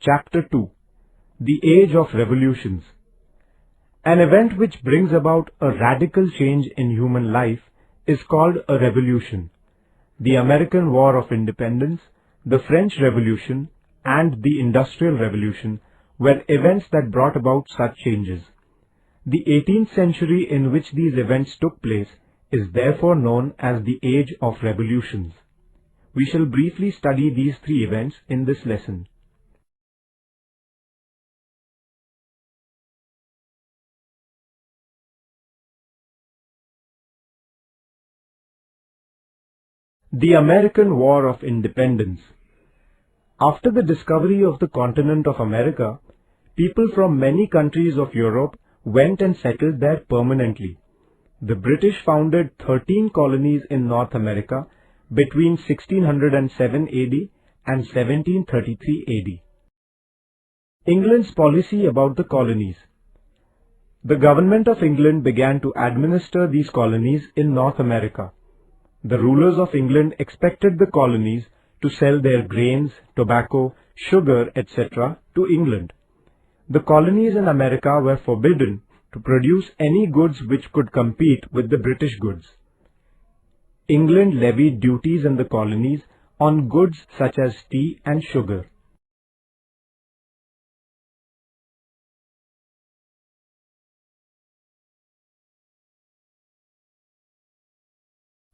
Chapter 2: The Age of Revolutions. An event which brings about a radical change in human life is called a revolution. The American War of Independence, the French Revolution, and the Industrial Revolution were events that brought about such changes. The 18th century in which these events took place is therefore known as the Age of Revolutions. We shall briefly study these three events in this lesson. The American War of Independence. After the discovery of the continent of America, people from many countries of Europe went and settled there permanently. The British founded 13 colonies in North America between 1607 AD and 1733 AD. England's policy about the colonies. The government of England began to administer these colonies in North America. The rulers of England expected the colonies to sell their grains, tobacco, sugar, etc. to England. The colonies in America were forbidden to produce any goods which could compete with the British goods. England levied duties in the colonies on goods such as tea and sugar.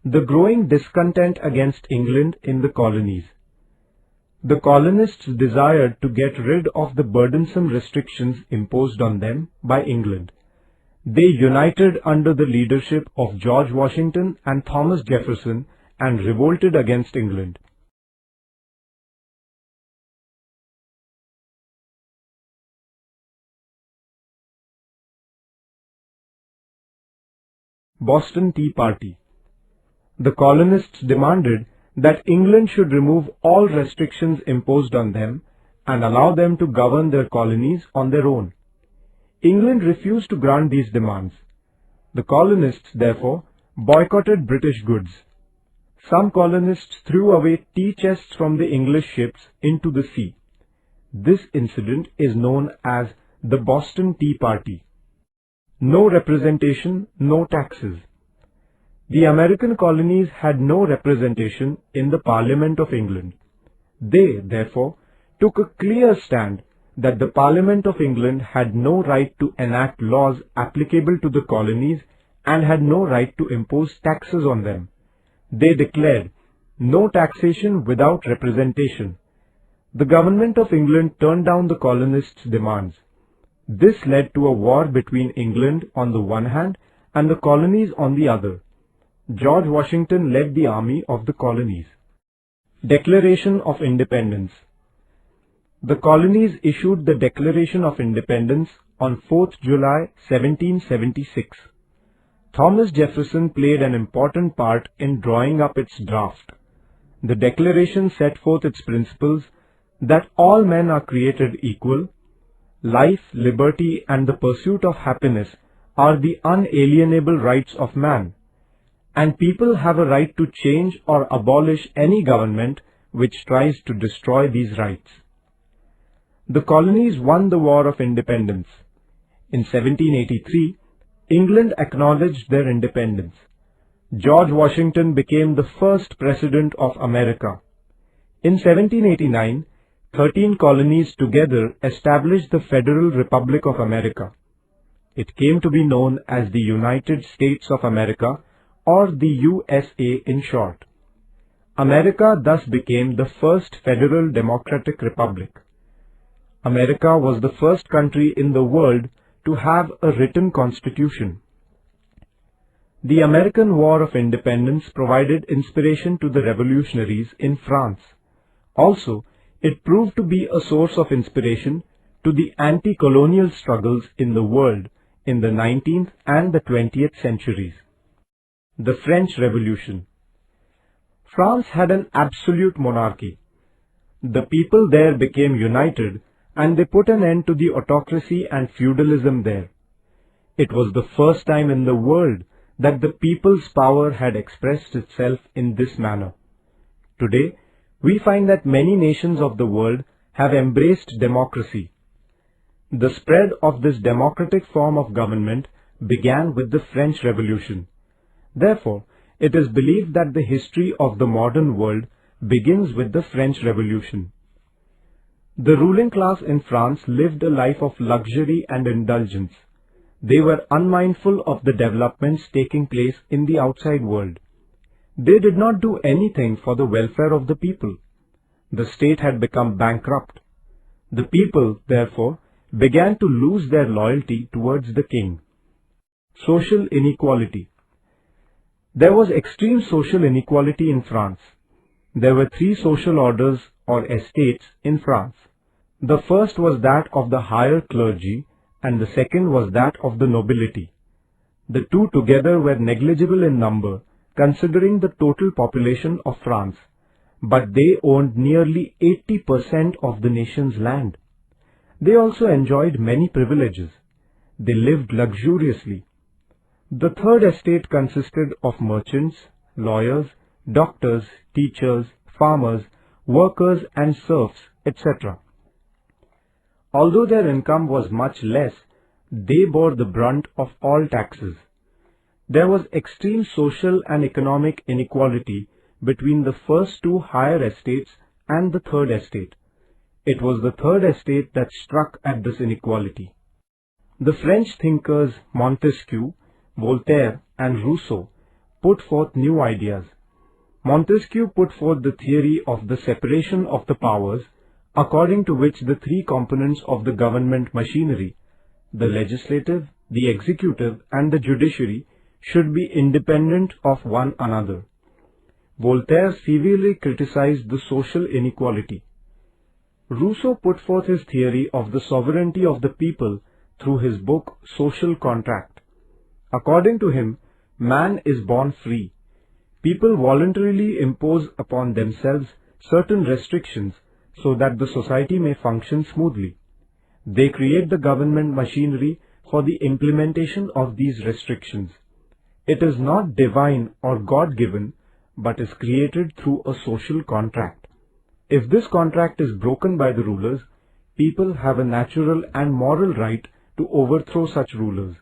The growing discontent against England in the colonies. The colonists desired to get rid of the burdensome restrictions imposed on them by England. They united under the leadership of George Washington and Thomas Jefferson and revolted against England. Boston Tea Party. The colonists demanded that England should remove all restrictions imposed on them and allow them to govern their colonies on their own. England refused to grant these demands. The colonists, therefore, boycotted British goods. Some colonists threw away tea chests from the English ships into the sea. This incident is known as the Boston Tea Party. No representation, no taxes. The American colonies had no representation in the Parliament of England. They, therefore, took a clear stand that the Parliament of England had no right to enact laws applicable to the colonies and had no right to impose taxes on them. They declared, "No taxation without representation." The government of England turned down the colonists' demands. This led to a war between England on the one hand and the colonies on the other. George Washington led the army of the colonies. Declaration of Independence. The colonies issued the Declaration of Independence on 4th July 1776. Thomas Jefferson played an important part in drawing up its draft. The Declaration set forth its principles that all men are created equal, life, liberty, and the pursuit of happiness are the unalienable rights of man, and people have a right to change or abolish any government which tries to destroy these rights. The colonies won the War of Independence. In 1783, England acknowledged their independence. George Washington became the first President of America. In 1789, 13 colonies together established the Federal Republic of America. It came to be known as the United States of America, or the USA in short. America thus became the first federal democratic republic. America was the first country in the world to have a written constitution. The American War of Independence provided inspiration to the revolutionaries in France. Also, it proved to be a source of inspiration to the anti-colonial struggles in the world in the 19th and the 20th centuries. The French Revolution. France had an absolute monarchy. The people there became united and they put an end to the autocracy and feudalism there. It was the first time in the world that the people's power had expressed itself in this manner. Today, we find that many nations of the world have embraced democracy. The spread of this democratic form of government began with the French Revolution. Therefore, it is believed that the history of the modern world begins with the French Revolution. The ruling class in France lived a life of luxury and indulgence. They were unmindful of the developments taking place in the outside world. They did not do anything for the welfare of the people. The state had become bankrupt. The people, therefore, began to lose their loyalty towards the king. Social inequality. There was extreme social inequality in France. There were three social orders or estates in France. The first was that of the higher clergy and the second was that of the nobility. The two together were negligible in number considering the total population of France, but they owned nearly 80% of the nation's land. They also enjoyed many privileges. They lived luxuriously. The third estate consisted of merchants, lawyers, doctors, teachers, farmers, workers and serfs, etc. Although their income was much less, they bore the brunt of all taxes. There was extreme social and economic inequality between the first two higher estates and the third estate. It was the third estate that struck at this inequality. The French thinkers Montesquieu, Voltaire and Rousseau put forth new ideas. Montesquieu put forth the theory of the separation of the powers, according to which the three components of the government machinery, the legislative, the executive and the judiciary, should be independent of one another. Voltaire severely criticized the social inequality. Rousseau put forth his theory of the sovereignty of the people through his book Social Contract. According to him, man is born free. People voluntarily impose upon themselves certain restrictions so that the society may function smoothly. They create the government machinery for the implementation of these restrictions. It is not divine or God-given, but is created through a social contract. If this contract is broken by the rulers, people have a natural and moral right to overthrow such rulers.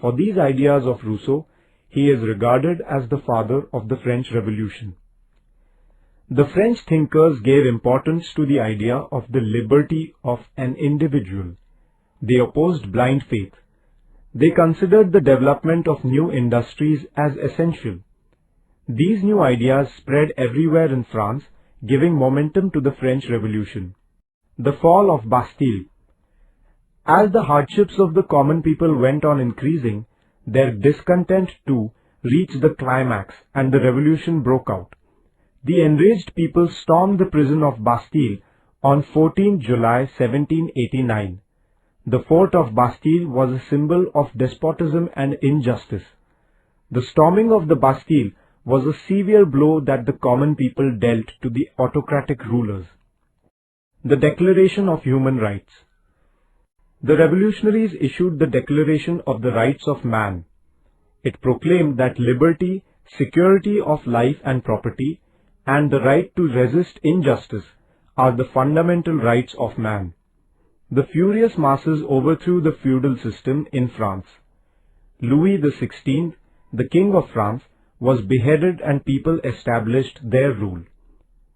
For these ideas of Rousseau, he is regarded as the father of the French Revolution. The French thinkers gave importance to the idea of the liberty of an individual. They opposed blind faith. They considered the development of new industries as essential. These new ideas spread everywhere in France, giving momentum to the French Revolution. The fall of Bastille. As the hardships of the common people went on increasing, their discontent too reached the climax and the revolution broke out. The enraged people stormed the prison of Bastille on 14 July 1789. The fort of Bastille was a symbol of despotism and injustice. The storming of the Bastille was a severe blow that the common people dealt to the autocratic rulers. The Declaration of Human Rights. The revolutionaries issued the Declaration of the Rights of Man. It proclaimed that liberty, security of life and property, and the right to resist injustice are the fundamental rights of man. The furious masses overthrew the feudal system in France. Louis XVI, the King of France, was beheaded and people established their rule.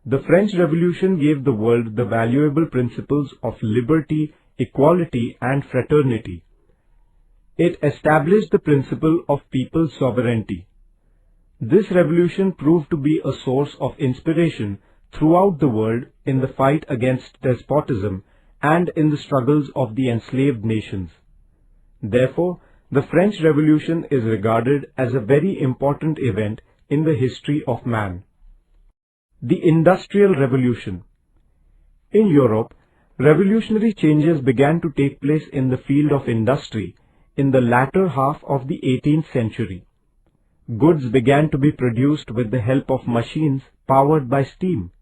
The French Revolution gave the world the valuable principles of liberty, equality and fraternity. It established the principle of people's sovereignty. This revolution proved to be a source of inspiration throughout the world in the fight against despotism and in the struggles of the enslaved nations. Therefore, the French Revolution is regarded as a very important event in the history of man. The Industrial Revolution. In Europe, revolutionary changes began to take place in the field of industry in the latter half of the 18th century. Goods began to be produced with the help of machines powered by steam.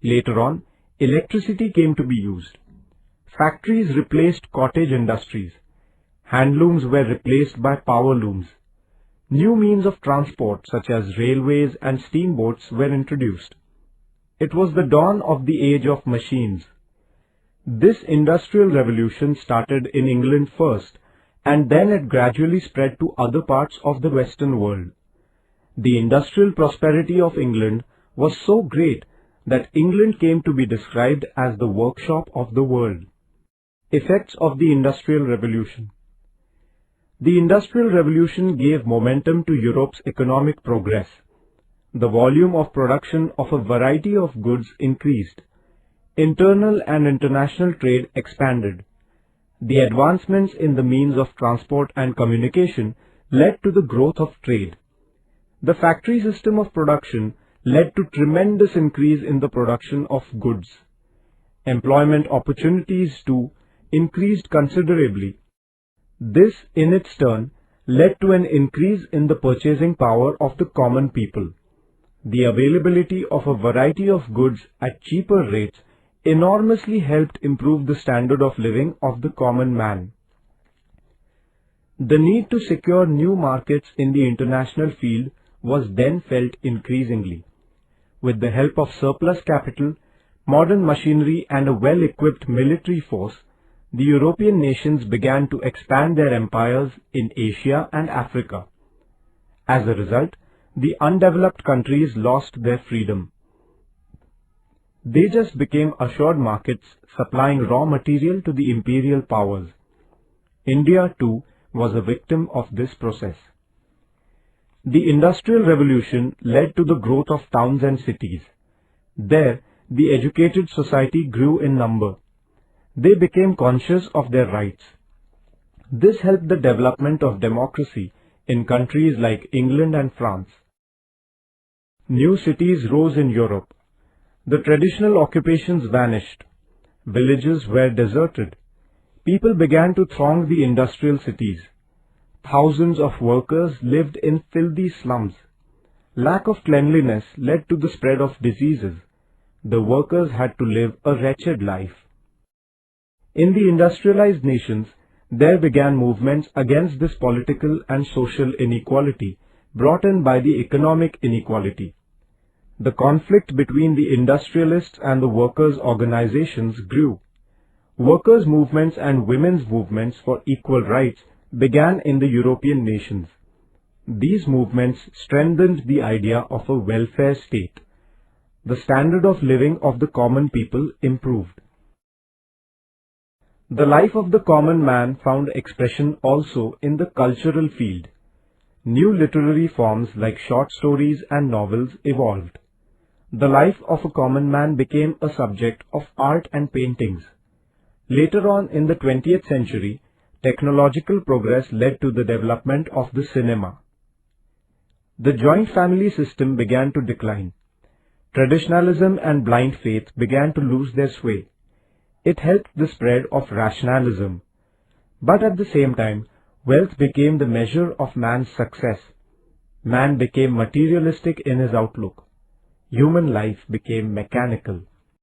Later on, electricity came to be used. Factories replaced cottage industries. Handlooms were replaced by power looms. New means of transport such as railways and steamboats were introduced. It was the dawn of the age of machines. This industrial revolution started in England first, and then it gradually spread to other parts of the Western world. The industrial prosperity of England was so great that England came to be described as the workshop of the world. Effects of the Industrial Revolution. The Industrial Revolution gave momentum to Europe's economic progress. The volume of production of a variety of goods increased. Internal and international trade expanded. The advancements in the means of transport and communication led to the growth of trade. The factory system of production led to tremendous increase in the production of goods. Employment opportunities too increased considerably. This in its turn led to an increase in the purchasing power of the common people. The availability of a variety of goods at cheaper rates enormously helped improve the standard of living of the common man. The need to secure new markets in the international field was then felt increasingly. With the help of surplus capital, modern machinery and a well-equipped military force, the European nations began to expand their empires in Asia and Africa. As a result, the undeveloped countries lost their freedom. They just became assured markets supplying raw material to the imperial powers. India too was a victim of this process. The Industrial Revolution led to the growth of towns and cities. There, the educated society grew in number. They became conscious of their rights. This helped the development of democracy in countries like England and France. New cities rose in Europe. The traditional occupations vanished. Villages were deserted. People began to throng the industrial cities. Thousands of workers lived in filthy slums. Lack of cleanliness led to the spread of diseases. The workers had to live a wretched life. In the industrialized nations, there began movements against this political and social inequality brought in by the economic inequality. The conflict between the industrialists and the workers' organizations grew. Workers' movements and women's movements for equal rights began in the European nations. These movements strengthened the idea of a welfare state. The standard of living of the common people improved. The life of the common man found expression also in the cultural field. New literary forms like short stories and novels evolved. The life of a common man became a subject of art and paintings. Later on in the 20th century, technological progress led to the development of the cinema. The joint family system began to decline. Traditionalism and blind faith began to lose their sway. It helped the spread of rationalism. But at the same time, wealth became the measure of man's success. Man became materialistic in his outlook. Human life became mechanical.